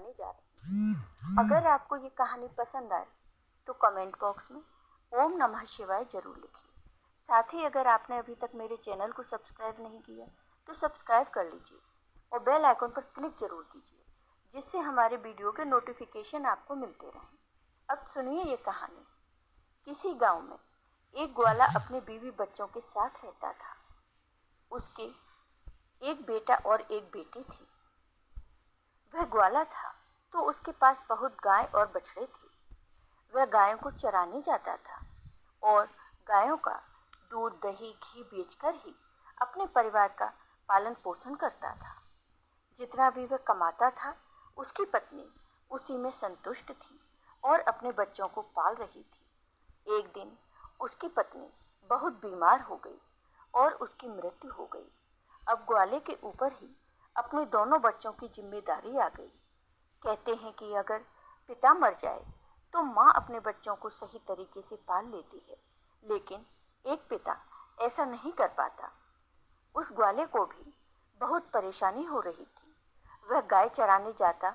चराने जा रही थी। अगर आपको ये कहानी पसंद आए तो कमेंट बॉक्स में ओम नमः शिवाय जरूर लिखिए। साथ ही अगर आपने अभी तक मेरे चैनल को सब्सक्राइब नहीं किया तो सब्सक्राइब कर लीजिए और बेल आइकन पर क्लिक जरूर कीजिए, जिससे हमारे वीडियो के नोटिफिकेशन आपको मिलते रहें। अब सुनिए ये कहानी। किसी गांव में एक ग्वाला अपने बीवी बच्चों के साथ रहता था। उसके एक बेटा और एक बेटी थी। वह ग्वाला था तो उसके पास बहुत गाय और बछड़े थे। वह गायों को चराने जाता था और गायों का दूध, दही, घी बेचकर ही अपने परिवार का पालन पोषण करता था। जितना भी वह कमाता था उसकी पत्नी उसी में संतुष्ट थी और अपने बच्चों को पाल रही थी। एक दिन उसकी पत्नी बहुत बीमार हो गई और उसकी मृत्यु हो गई। अब ग्वाले के ऊपर ही अपने दोनों बच्चों की जिम्मेदारी आ गई। कहते हैं कि अगर पिता मर जाए तो माँ अपने बच्चों को सही तरीके से पाल लेती है, लेकिन एक पिता ऐसा नहीं कर पाता। उस ग्वाले को भी बहुत परेशानी हो रही थी। वह गाय चराने जाता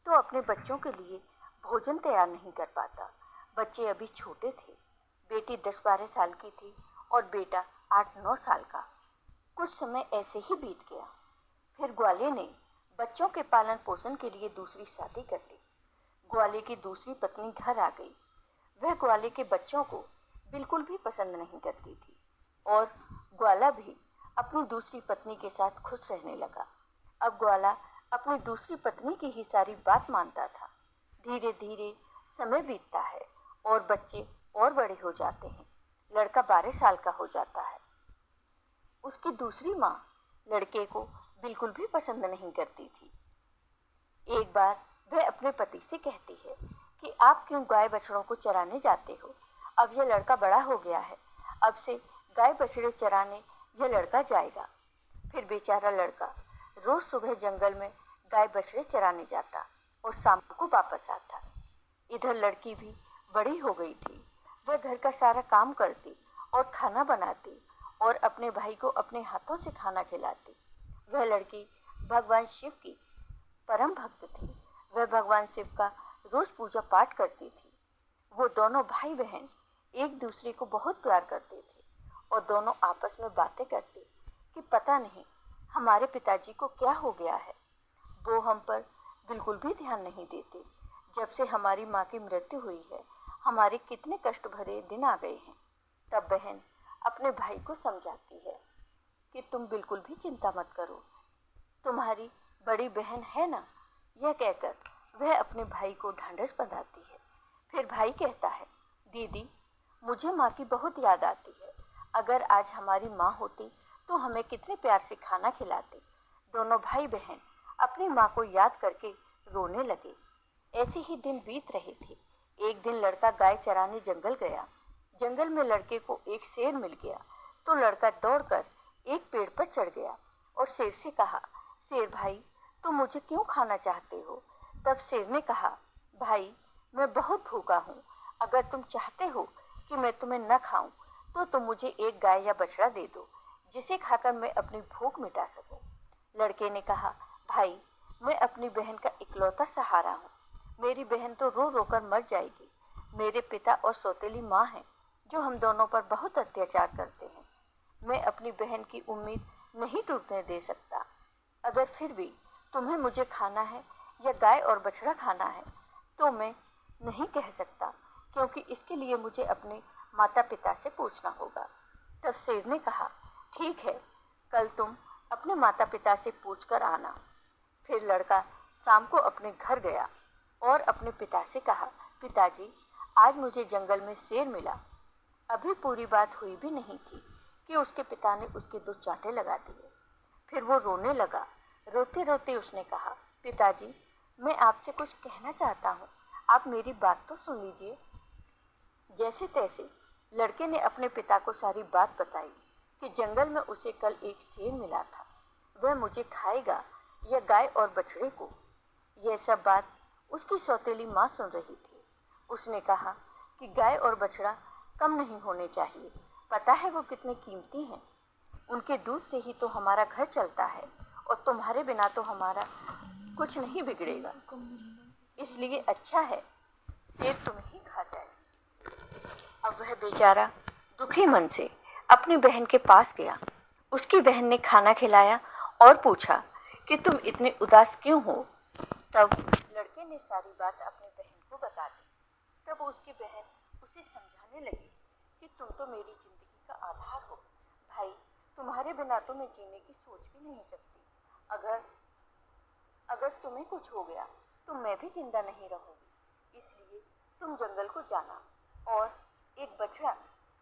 तो अपने बच्चों के लिए भोजन तैयार नहीं कर पाता। बच्चे अभी छोटे थे। बेटी 10-12 साल की थी और बेटा 8-9 साल का। कुछ समय ऐसे ही बीत गया। फिर ग्वाले ने बच्चों के पालन पोषण के लिए दूसरी शादी कर ली। ग्वाले की दूसरी पत्नी घर आ गई। वह ग्वाले के बच्चों को बिल्कुल भी पसंद नहीं करती थी और ग्वाला भी अपनी दूसरी पत्नी के साथ खुश रहने लगा। अब ग्वाला अपनी दूसरी पत्नी की ही सारी बात मानता था। धीरे धीरे समय बीतता है और बच्चे और बड़े हो जाते हैं। लड़का 12 साल का हो जाता है। उसकी दूसरी माँ लड़के को बिल्कुल भी पसंद नहीं करती थी। एक बार वह अपने पति से कहती है कि आप क्यों गाय बछड़ों को चराने जाते हो? अब यह लड़का बड़ा हो गया है, अब से गाय बछड़े चराने यह लड़का जाएगा। फिर बेचारा लड़का रोज सुबह जंगल में गाय बछड़े चराने जाता और शाम को वापस आता। इधर लड़की भी बड़ी हो गई थी। वह घर का सारा काम करती और खाना बनाती और अपने भाई को अपने हाथों से खाना खिलाती। वह लड़की भगवान शिव की परम भक्त थी। वह भगवान शिव का रोज पूजा पाठ करती थी। वो दोनों भाई बहन एक दूसरे को बहुत प्यार करते थे और दोनों आपस में बातें करते कि पता नहीं हमारे पिताजी को क्या हो गया है। वो हम पर बिल्कुल भी ध्यान नहीं देते। जब से हमारी माँ की मृत्यु हुई है हमारे कितने कष्ट भरे दिन आ गए हैं। तब बहन अपने भाई को समझाती है कि तुम बिल्कुल भी चिंता मत करो, तुम्हारी बड़ी बहन है ना। यह कहकर वह अपने भाई को ढांढस बंधाती है। फिर भाई कहता है, दीदी मुझे माँ की बहुत याद आती है। अगर आज हमारी माँ होती तो हमें कितने प्यार से खाना खिलाते। दोनों भाई बहन अपनी माँ को याद करके रोने लगे। ऐसे ही दिन बीत रहे थे। एक दिन लड़का गाय चराने जंगल गया। जंगल में लड़के को एक शेर मिल गया तो लड़का दौड़कर एक पेड़ पर चढ़ गया और शेर से कहा, शेर भाई तुम मुझे क्यों खाना चाहते हो? तब शेर ने कहा, भाई मैं बहुत भूखा हूँ। अगर तुम चाहते हो कि मैं तुम्हें न खाऊं तो तुम मुझे एक गाय या बछड़ा दे दो जिसे खाकर मैं अपनी भूख मिटा सकूं। लड़के ने कहा, भाई मैं अपनी बहन का इकलौता सहारा हूँ। मेरी बहन तो रो रो कर मर जाएगी। मेरे पिता और सौतेली माँ हैं जो हम दोनों पर बहुत अत्याचार करते हैं। मैं अपनी बहन की उम्मीद नहीं टूटने दे सकता। अगर फिर भी तुम्हें मुझे खाना है या गाय और बछड़ा खाना है तो मैं नहीं कह सकता, क्योंकि इसके लिए मुझे अपने माता पिता से पूछना होगा। तब शेर ने कहा, ठीक है, कल तुम अपने माता पिता से पूछकर आना। फिर लड़का शाम को अपने घर गया और अपने पिता से कहा, पिताजी आज मुझे जंगल में शेर मिला। अभी पूरी बात हुई भी नहीं थी कि उसके पिता ने उसके 2 चांटे लगा दिए। फिर वो रोने लगा। रोते रोते उसने कहा, पिताजी मैं आपसे कुछ कहना चाहता हूँ, आप मेरी बात तो सुन लीजिए। जैसे तैसे लड़के ने अपने पिता को सारी बात बताई कि जंगल में उसे कल एक शेर मिला था। वह मुझे खाएगा या गाय और बछड़े को। यह सब बात उसकी सौतेली माँ सुन रही थी। उसने कहा कि गाय और बछड़ा कम नहीं होने चाहिए। पता है वो कितने कीमती हैं। उनके दूध से ही तो हमारा घर चलता है और तुम्हारे बिना तो हमारा कुछ नहीं बिगड़ेगा, इसलिए अच्छा है शेर तुम्हें ही खा जाए। अब वह बेचारा दुखी मन से अपनी बहन के पास गया। उसकी बहन ने खाना खिलाया और पूछा कि तुम इतने उदास क्यों हो। तब लड़के ने सारी बात अपनी बहन को बता दी। तब उसकी बहन उसे समझाने लगी कि तुम तो मेरी जिंदगी का आधार हो भाई, तुम्हारे बिना तो मैं जीने की सोच भी नहीं सकती। अगर अगर तुम्हें कुछ हो गया तो मैं भी जिंदा नहीं रहूंगी, इसलिए तुम जंगल को जाना और एक बछड़ा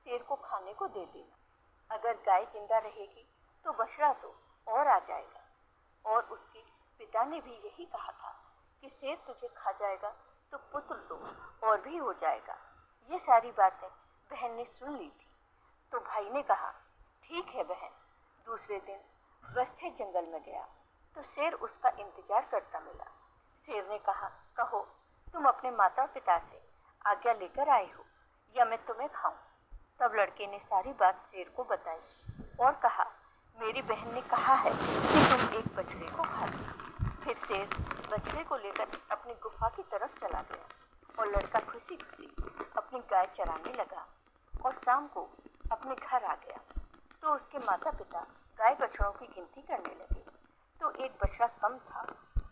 शेर को खाने को दे देना। अगर गाय जिंदा रहेगी तो बछड़ा तो और आ जाएगा। और उसके पिता ने भी यही कहा था कि शेर तुझे खा जाएगा तो पुत्र तो और भी हो जाएगा। ये सारी बातें बहन ने सुन ली थी। तो भाई ने कहा ठीक है बहन। दूसरे दिन वह फिर जंगल में गया तो शेर उसका इंतजार करता मिला। शेर ने कहा कहो तुम अपने माता पिता से आज्ञा लेकर आए हो या मैं तुम्हें खाऊं। तब लड़के ने सारी बात शेर को बताई और कहा मेरी बहन ने कहा है कि तुम एक बछड़े को खा लो। फिर शेर बछड़े को लेकर अपनी गुफा की तरफ चला गया और लड़का खुशी खुशी अपनी गाय चराने लगा और शाम को अपने घर आ गया। तो उसके माता पिता गाय बछड़ों की गिनती करने लगे तो एक बछड़ा कम था।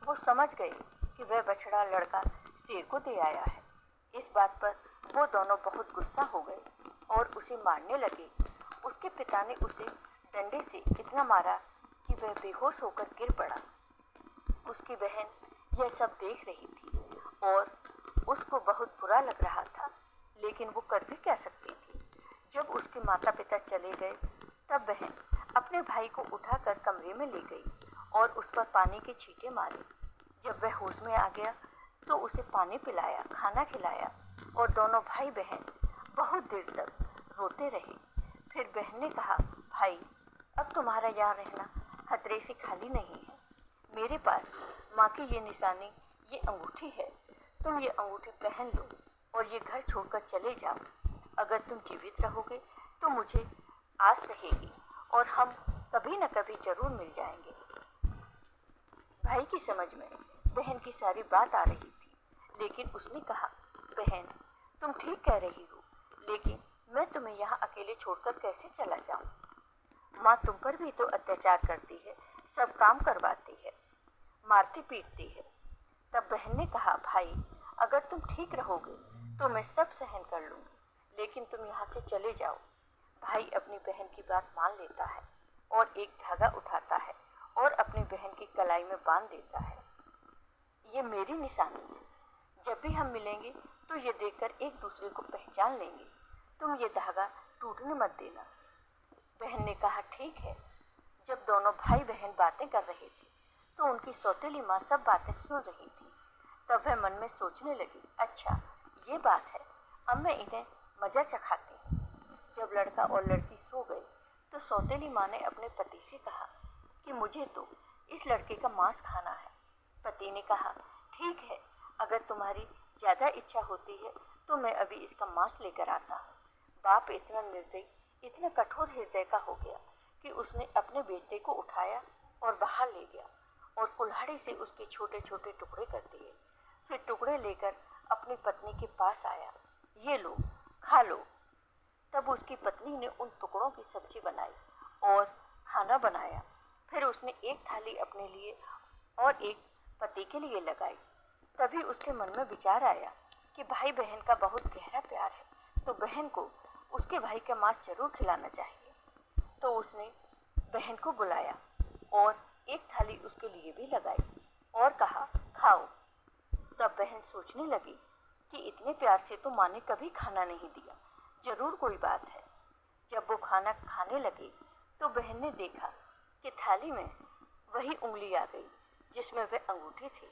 वो समझ गए कि वह बछड़ा लड़का शेर को दे आया है। इस बात पर वो दोनों बहुत गुस्सा हो गए और उसे मारने लगे। उसके पिता ने उसे डंडे से इतना मारा कि वह बेहोश होकर गिर पड़ा। उसकी बहन यह सब देख रही थी और उसको बहुत बुरा लग रहा था, लेकिन वो कर भी क्या सकती थी। जब उसके माता पिता चले गए तब बहन अपने भाई को उठाकर कमरे में ले गई और उस पर पानी के छींटे मारे। जब वह होश में आ गया तो उसे पानी पिलाया, खाना खिलाया और दोनों भाई बहन बहुत देर तक रोते रहे। फिर बहन ने कहा भाई अब तुम्हारा यहाँ रहना खतरे से खाली नहीं है। मेरे पास माँ की ये निशानी, ये अंगूठी है। तुम ये अंगूठी पहन लो और ये घर छोड़कर चले जाओ। अगर तुम जीवित रहोगे तो मुझे आस रहेगी और हम कभी न कभी जरूर मिल जाएंगे। भाई की समझ में बहन की सारी बात आ रही थी, लेकिन उसने कहा बहन तुम ठीक कह रही हो, लेकिन मैं तुम्हें यहाँ अकेले छोड़कर कैसे चला जाऊं। माँ तुम पर भी तो अत्याचार करती है, सब काम करवाती है, मारती पीटती है। तब बहन ने कहा भाई अगर तुम ठीक रहोगे तो मैं सब सहन कर लूंगी, लेकिन तुम यहाँ से चले जाओ। भाई अपनी बहन की बात मान लेता है और एक धागा उठाता है और अपनी बहन की कलाई में बांध देता है। ये मेरी निशानी है, जब भी हम मिलेंगे तो ये देखकर एक दूसरे को पहचान लेंगे। तुम ये धागा टूटने मत देना। बहन ने कहा ठीक है। जब दोनों भाई बहन बातें कर रहे थे तो उनकी सौतेली माँ सब बातें सुन रही थी। तब वह मन में सोचने लगी अच्छा ये बात है, अब मैं इन्हें मजा चखाती हूँ। जब लड़का और लड़की सो गए तो सौतेली माँ ने अपने पति से कहा कि मुझे तो इस लड़के का मांस खाना है। पति ने कहा ठीक है, अगर तुम्हारी ज्यादा इच्छा होती है तो मैं अभी इसका मांस लेकर आता हूँ। बाप इतना निर्दयी, इतना कठोर हृदय का हो गया कि उसने अपने बेटे को उठाया और बाहर ले गया और कुल्हाड़ी से उसके छोटे छोटे टुकड़े कर दिए। फिर टुकड़े लेकर अपनी पत्नी के पास आया, ये लो खा लो। तब उसकी पत्नी ने उन टुकड़ों की सब्जी बनाई और खाना बनाया। फिर उसने एक थाली अपने लिए और एक पति के लिए लगाई। तभी उसके मन में विचार आया कि भाई बहन का बहुत गहरा प्यार है, तो बहन को उसके भाई का मांस जरूर खिलाना चाहिए। तो उसने बहन को बुलाया और एक थाली उसके लिए भी लगाई और कहा खाओ। तब बहन सोचने लगी कि इतने प्यार से तो माँ ने कभी खाना नहीं दिया, जरूर कोई बात है। जब वो खाना खाने लगी तो बहन ने देखा कि थाली में वही उंगली आ गई जिसमें वह अंगूठी थी।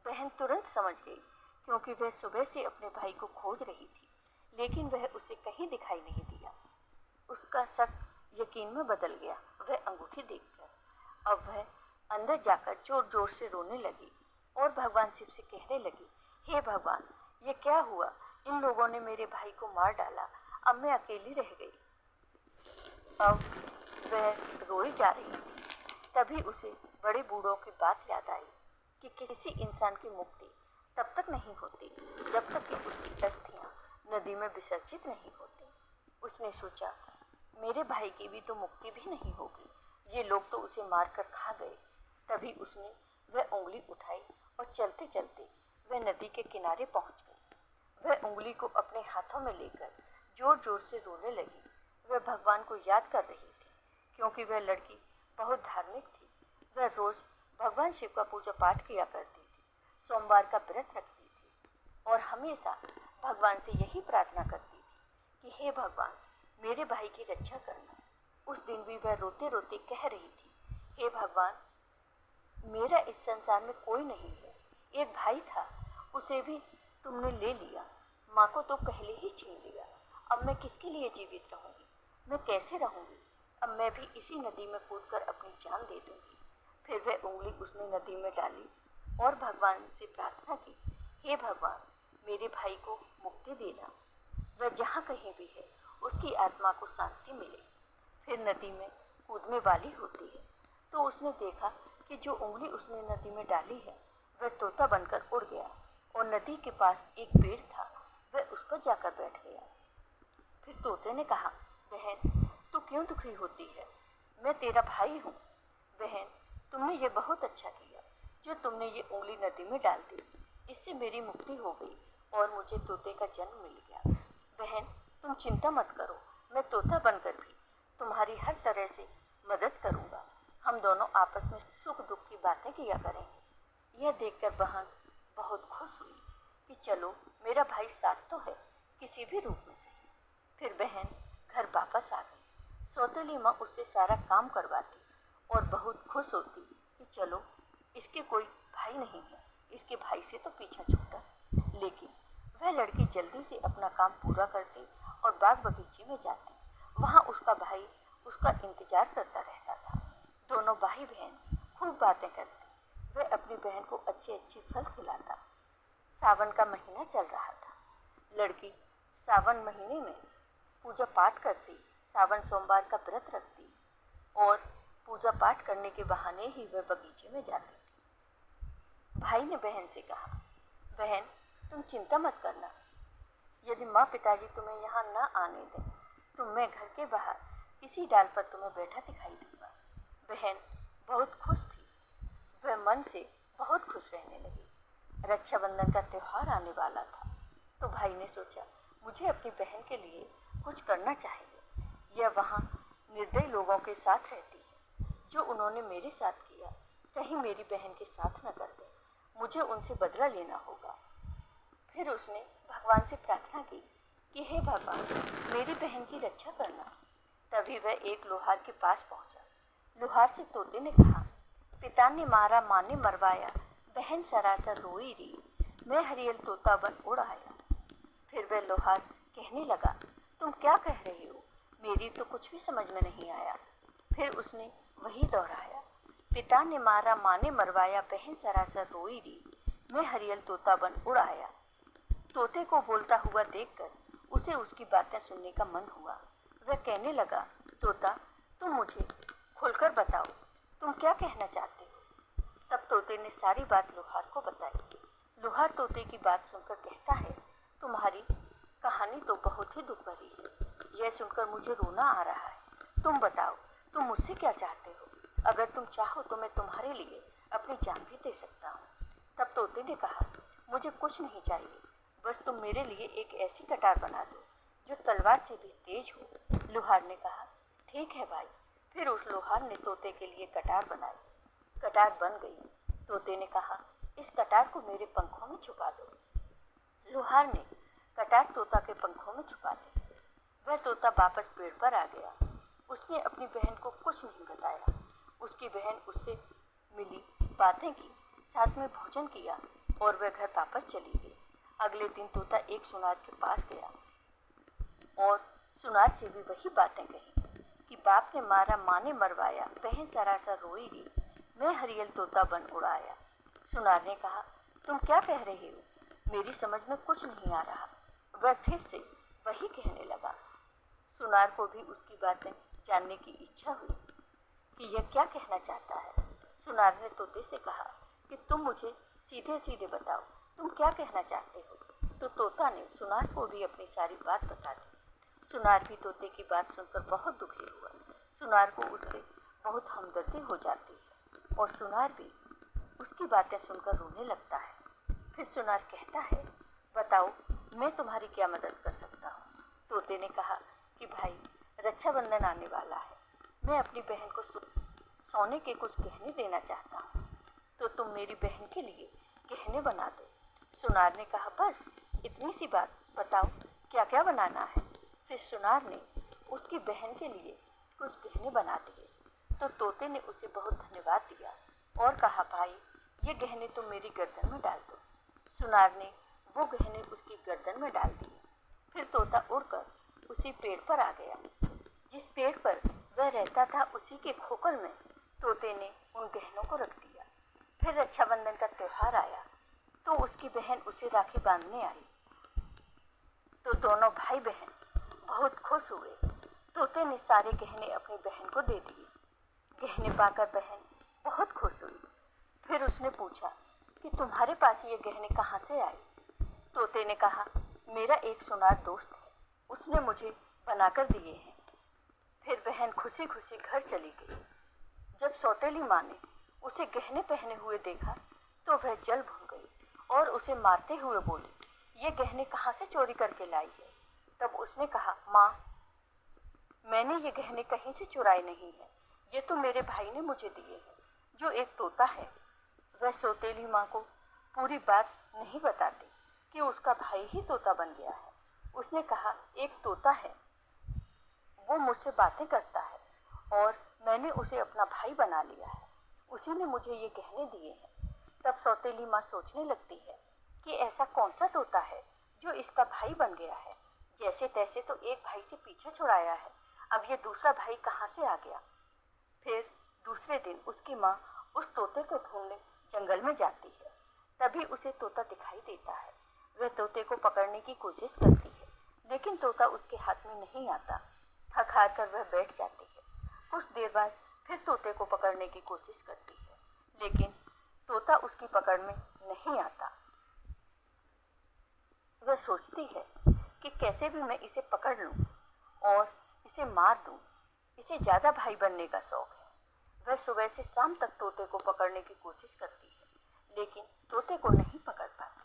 बहन तुरंत समझ गई क्योंकि वह सुबह से अपने भाई को खोज रही थी, लेकिन वह उसे कहीं दिखाई नहीं दिया। उसका शक यकीन में बदल गया वह अंगूठी देखकर। अब वह अंदर जाकर जोर जोर से रोने लगी और भगवान शिव से कहने लगी हे भगवान ये क्या हुआ, इन लोगों ने मेरे भाई को मार डाला, अब मैं अकेली रह गई। अब वह रोई जा रही थी। तभी उसे बड़े बूढ़ों की बात याद आई। कि किसी इंसान की मुक्ति तब तक नहीं होती जब तक कि उसकी अस्थियां नदी में विसर्जित नहीं होती। उसने सोचा, मेरे भाई की भी तो मुक्ति भी नहीं होगी, ये लोग तो उसे मारकर खा गए। तभी उसने वह उंगली उठाई और चलते चलते वह नदी के किनारे पहुंच गई। वह उंगली को अपने हाथों में लेकर जोर जोर से रोने लगी। वह भगवान को याद कर रही थी, क्योंकि वह लड़की बहुत धार्मिक थी। वह रोज भगवान शिव का पूजा पाठ किया करती थी, सोमवार का व्रत रखती थी और हमेशा भगवान से यही प्रार्थना करती थी कि हे भगवान, मेरे भाई की रक्षा करना। उस दिन भी वह रोते रोते कह रही थी, हे भगवान, मेरा इस संसार में कोई नहीं है। एक भाई था, उसे भी तुमने ले लिया। माँ को तो पहले ही छीन लिया। अब मैं किसके लिए जीवित रहूंगी? मैं कैसे रहूंगी? अब मैं भी इसी नदी में कूदकर अपनी जान दे दूंगी। फिर वह उंगली उसने नदी में डाली और भगवान से प्रार्थना की, हे भगवान, मेरे भाई को मुक्ति देना। वह जहाँ कहीं भी है, उसकी आत्मा को शांति मिले। फिर नदी में कूदने वाली होती है तो उसने देखा कि जो उंगली उसने नदी में डाली है वह तोता बनकर उड़ गया और नदी के पास एक पेड़ था, वह उस पर जाकर बैठ गया। फिर तोते ने कहा, बहन, तू क्यों दुखी होती है? मैं तेरा भाई हूँ। बहन, तुमने ये बहुत अच्छा किया जो तुमने ये उंगली नदी में डाल दी। इससे मेरी मुक्ति हो गई और मुझे तोते का जन्म मिल गया। बहन, तुम चिंता मत करो, मैं तोता बनकर भी तुम्हारी हर तरह से मदद करूंगा। हम दोनों आपस में सुख दुख की बातें किया करेंगे। यह देखकर बहन बहुत खुश हुई कि चलो, मेरा भाई साथ तो है, किसी भी रूप में सही। फिर बहन घर वापस आ गई। सौतेली माँ उससे सारा काम करवाती और बहुत खुश होती कि चलो, इसके कोई भाई नहीं है, इसके भाई से तो पीछा छूटा। लेकिन वह लड़की जल्दी से अपना काम पूरा करती और बाग बगीचे में जाती। वहाँ उसका भाई उसका इंतजार करता रहता था। दोनों भाई बहन खूब बातें करते। वह अपनी बहन को अच्छे अच्छे फल खिलाता। सावन का महीना चल रहा था। लड़की सावन महीने में पूजा पाठ करती, सावन सोमवार का व्रत रखती और पूजा पाठ करने के बहाने ही वह बगीचे में जाती थी। भाई ने बहन से कहा, बहन, तुम चिंता मत करना। यदि माँ पिताजी तुम्हें यहाँ न आने दें तो मैं घर के बाहर किसी डाल पर तुम्हें बैठा दिखाई दूंगा। बहन बहुत खुश थी। वह मन से बहुत खुश रहने लगी। रक्षाबंधन का त्योहार आने वाला था तो भाई ने सोचा, मुझे अपनी बहन के लिए कुछ करना चाहिए। यह वहाँ निर्दयी लोगों के साथ रहती है। जो उन्होंने मेरे साथ किया, कहीं मेरी बहन के साथ न कर दे। मुझे उनसे बदला लेना होगा। फिर उसने भगवान से प्रार्थना की कि हे भगवान, मेरी बहन की रक्षा करना। तभी वह एक लोहार के पास पहुंचा। लोहार से तोते ने कहा, पिता ने मारा, माँ ने मरवाया, बहन सरासर रोई री, मैं हरियल तोता बन उड़ आया। फिर वह लोहार कहने लगा, तुम क्या कह रही हो? मेरी तो कुछ भी समझ में नहीं आया। फिर उसने वही दोहराया, पिता ने मारा, माँ ने मरवाया, बहन सरासर रोई री, मैं हरियल तोता बन उड़ आया। तोते को बोलता हुआ देखकर उसे उसकी बातें सुनने का मन हुआ। वह कहने लगा, तोता, तुम मुझे खोलकर बताओ, तुम क्या कहना चाहते हो? तब तोते ने सारी बात लोहार को बताई। लोहार तोते की बात सुनकर कहता है, तुम्हारी कहानी तो बहुत ही दुख भरी है। यह सुनकर मुझे रोना आ रहा है। तुम बताओ, तुम मुझसे क्या चाहते हो? अगर तुम चाहो तो मैं तुम्हारे लिए अपनी जान भी दे सकता हूँ। तब तोते ने कहा, मुझे कुछ नहीं चाहिए, बस तुम मेरे लिए एक ऐसी कटार बना दो जो तलवार से भी तेज हो। लोहार ने कहा, ठीक है भाई। फिर उस लोहार ने तोते के लिए कटार बनाई। कटार बन गई। तोते ने कहा, इस कटार को मेरे पंखों में छुपा दो। लोहार ने कटार तोता के पंखों में छुपा दी। वह तोता वापस पेड़ पर आ गया। उसने अपनी बहन को कुछ नहीं बताया। उसकी बहन उससे मिली, बातें की, साथ में भोजन किया और वह घर वापस चली गई। अगले दिन तोता एक सुनार के पास गया और सुनार से भी वही बातें कही कि बाप ने मारा, माँ ने मरवाया, बहन सरासर रोई री, मैं हरियल तोता बन उड़ाया। सुनार ने कहा, तुम क्या कह रहे हो? मेरी समझ में कुछ नहीं आ रहा। वह फिर से वही कहने लगा। सुनार को भी उसकी बातें जानने की इच्छा हुई कि यह क्या कहना चाहता है। सुनार ने तोते से कहा, कि तुम मुझे सीधे सीधे बताओ, तुम क्या कहना चाहते हो। तो तोता ने सुनार को भी अपनी सारी बात बता दी। सुनार भी तोते की बात सुनकर बहुत दुखी हुआ। सुनार को उससे बहुत हमदर्दी हो जाती है और सुनार भी उसकी बातें सुनकर रोने लगता है। फिर सुनार कहता है, बताओ मैं तुम्हारी क्या मदद कर सकता हूँ। तोते ने कहा कि भाई, रक्षाबंधन आने वाला है, मैं अपनी बहन को सोने के कुछ गहने देना चाहता हूँ, तो तुम मेरी बहन के लिए गहने बना दो। सुनार ने कहा, बस इतनी सी बात, बताओ क्या क्या बनाना है। फिर सुनार ने उसकी बहन के लिए कुछ गहने बना दिए। तो तोते ने उसे बहुत धन्यवाद दिया और कहा, भाई ये गहने तुम मेरी गर्दन में डाल दो। सुनार ने वो गहने उसकी गर्दन में डाल दिए। फिर तोता उड़कर उसी पेड़ पर आ गया। जिस पेड़ पर वह रहता था, उसी के खोखल में तोते ने उन गहनों को रख दिया। फिर रक्षाबंधन का त्योहार आया तो उसकी बहन उसे राखी बांधने आई। तो दोनों भाई बहन बहुत खुश हुए। तोते ने सारे गहने अपनी बहन को दे दिए। गहने पाकर बहन बहुत खुश हुई। फिर उसने पूछा कि तुम्हारे पास ये गहने कहाँ से आए। तोते ने कहा, मेरा एक सुनार दोस्त है, उसने मुझे बनाकर दिए हैं। फिर बहन खुशी खुशी घर चली गई। जब सौतेली माँ ने उसे गहने पहने हुए देखा तो वह जल भून गई और उसे मारते हुए बोली, ये गहने कहाँ से चोरी करके लाई है। तब उसने कहा, माँ, मैंने ये गहने कहीं से चुराए नहीं है, ये तो मेरे भाई ने मुझे दिए हैं, जो एक तोता है। वह सौतेली माँ को पूरी बात नहीं बताती कि उसका भाई ही तोता बन गया है। उसने कहा, एक तोता है, वो मुझसे बातें करता है और मैंने उसे अपना भाई बना लिया है, उसी ने मुझे ये गहने दिए हैं। तब सौतेली माँ सोचने लगती है कि ऐसा कौन सा तोता है जो इसका भाई बन गया है। जैसे तैसे तो एक भाई से पीछे छुड़ाया है, अब ये दूसरा भाई कहाँ से आ गया। फिर दूसरे दिन उसकी माँ उस तोते को ढूंढने जंगल में जाती है। तभी उसे तोता दिखाई देता है। वह तोते को पकड़ने की कोशिश करती है, लेकिन तोता उसके हाथ में नहीं आता। थक हार कर वह बैठ जाती है। कुछ देर बाद फिर तोते को पकड़ने की कोशिश करती है, लेकिन तोता उसकी पकड़ में नहीं आता। वह सोचती है कि कैसे भी मैं इसे पकड़ लूं और इसे मार दूं, इसे ज्यादा भाई बनने का शौक है। वह सुबह से शाम तक तोते को पकड़ने की कोशिश करती है, लेकिन तोते को नहीं पकड़ पाती।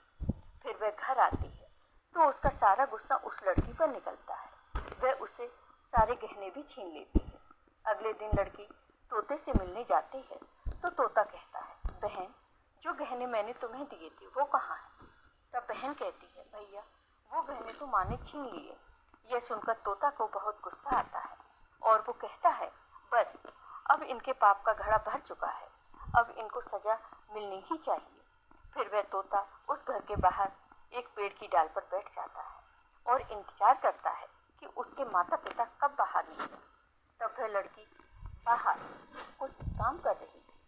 फिर वह घर आती है तो उसका सारा गुस्सा उस लड़की पर निकलता है। वह उसे सारे गहने भी छीन लेती है। अगले दिन लड़की तोते से मिलने जाती है तो तोता कहता है, बहन, जो गहने मैंने तुम्हें दिए थे वो कहाँ है। तब बहन कहती है, भैया, वो गहने तो माँ ने छीन लिए। यह सुनकर तोता को बहुत गुस्सा आता है और वो कहता है, बस अब इनके पाप का घड़ा भर चुका है, अब इनको सजा मिलनी ही चाहिए। फिर वह तोता उस घर के बाहर एक पेड़ की डाल पर बैठ जाता है और इंतजार करता है कि उसके माता पिता कब बाहर निकले। तब वह लड़की बाहर कुछ काम कर रही थी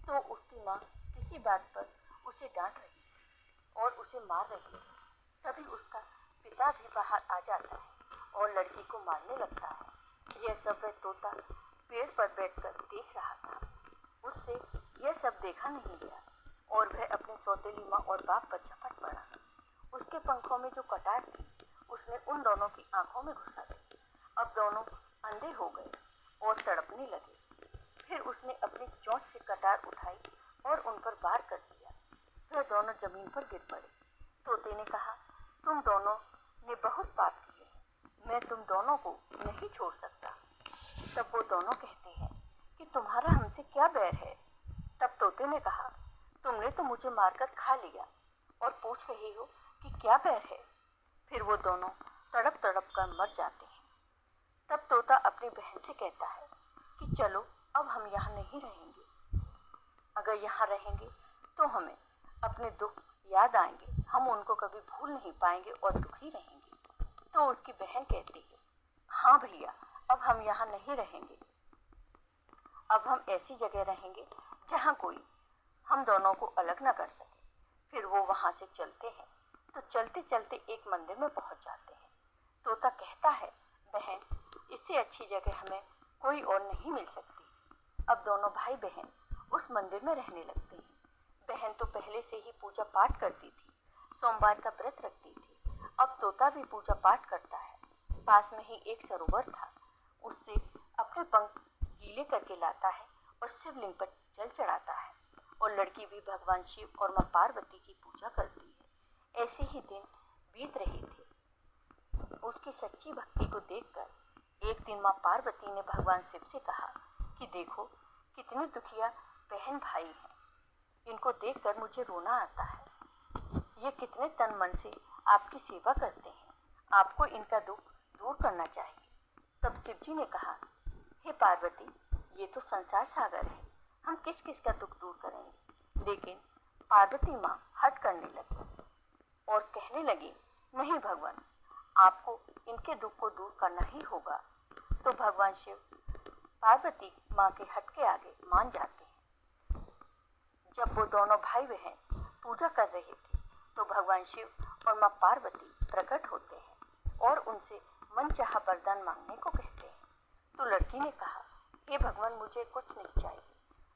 तो उसकी माँ किसी बात पर उसे डांट रही थी और उसे मार रही थी। तभी उसका पिता भी बाहर आ जाता है और लड़की को मारने लगता है। यह सब वह तोता पेड़ पर बैठकर देख रहा था। उससे यह सब देखा नहीं गया और वह अपने सौतेली माँ और बाप पर झपट पड़ा। उसके पंखों में जो कटार थी उसने उन दोनों की आंखों में घुसा दी। अब दोनों अंधे हो गए और तड़पने लगे। फिर उसने अपनी चोंच से कटार उठाई और उन पर वार कर दिया। वह दोनों जमीन पर गिर पड़े। तोते ने कहा, तुम दोनों ने बहुत पाप किए, मैं तुम दोनों को नहीं छोड़ सकता। तब वो दोनों कहते हैं कि तुम्हारा हमसे क्या बैर है। तब तोते ने कहा, तुमने तो मुझे मारकर खा लिया और पूछ रही हो कि क्या बैर है। फिर वो दोनों तड़प तड़प कर मर जाते हैं। तब तोता अपनी बहन से कहता है कि चलो अब हम यहाँ नहीं रहेंगे। अगर यहाँ रहेंगे तो हमें अपने दुख याद आएंगे, हम उनको कभी भूल नहीं पाएंगे और दुखी रहेंगे। तो उसकी बहन कहती है, हाँ भैया, अब हम यहाँ नहीं रहेंगे, अब हम ऐसी जगह रहेंगे जहाँ कोई हम दोनों को अलग न कर सके। फिर वो वहाँ से चलते हैं तो चलते चलते एक मंदिर में पहुँच जाते हैं। तोता कहता है, बहन, इससे अच्छी जगह हमें कोई और नहीं मिल सकती। अब दोनों भाई बहन उस मंदिर में रहने लगते हैं। बहन तो पहले से ही पूजा पाठ करती थी, सोमवार का व्रत रखती थी। अब तोता भी पूजा पाठ करता है। पास में ही एक सरोवर था, उससे अपने पंख गीले करके लाता है और शिवलिंग पर जल चढ़ाता है। और लड़की भी भगवान शिव और माँ पार्वती की पूजा करती है। ऐसे ही दिन बीत रहे थे। उसकी सच्ची भक्ति को देखकर एक दिन माँ पार्वती ने भगवान शिव से कहा कि देखो कितने दुखिया बहन भाई हैं, इनको देखकर मुझे रोना आता है। ये कितने तन मन से आपकी सेवा करते हैं, आपको इनका दुख दूर करना चाहिए। तब शिव जी ने कहा, हे पार्वती, ये तो संसार सागर है, हम किस किस का दुख दूर करेंगे। लेकिन पार्वती माँ हट करने लगी और कहने लगी, नहीं भगवान, आपको इनके दुख को दूर करना ही होगा। तो भगवान शिव पार्वती माँ के हट के आगे मान जाते हैं। जब वो दोनों भाई बहन पूजा कर रहे थे तो भगवान शिव और माँ पार्वती प्रकट होते हैं और उनसे मनचाहा वरदान मांगने को कहते हैं। तो लड़की ने कहा, हे भगवान, मुझे कुछ नहीं चाहिए,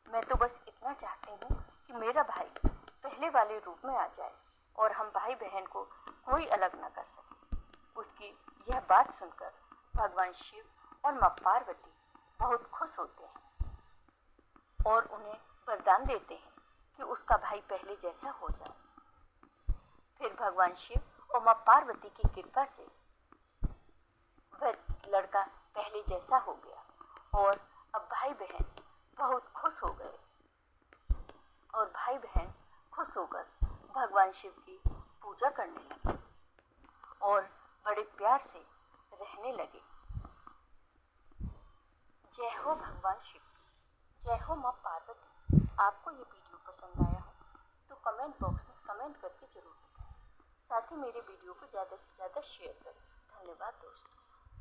मैं तो बस इतना चाहती हूँ कि मेरा भाई पहले वाले रूप में आ जाए और हम भाई बहन को कोई अलग न कर सके। उसकी यह बात सुनकर भगवान शिव और माँ पार्वती बहुत खुश होते हैं और उन्हें वरदान देते हैं कि उसका भाई पहले जैसा हो जाए। फिर भगवान शिव और माँ पार्वती की कृपा से वह लड़का पहले जैसा हो गया और अब भाई बहन बहुत खुश हो गए और भाई बहन खुश होकर भगवान शिव की पूजा करने लगे और बड़े प्यार से रहने लगे। जय हो भगवान शिव की, जय हो माँ पार्वती। आपको ये वीडियो पसंद आया हो तो कमेंट बॉक्स में कमेंट करके जरूर बताएं। साथ ही मेरे वीडियो को ज़्यादा से ज़्यादा शेयर करें।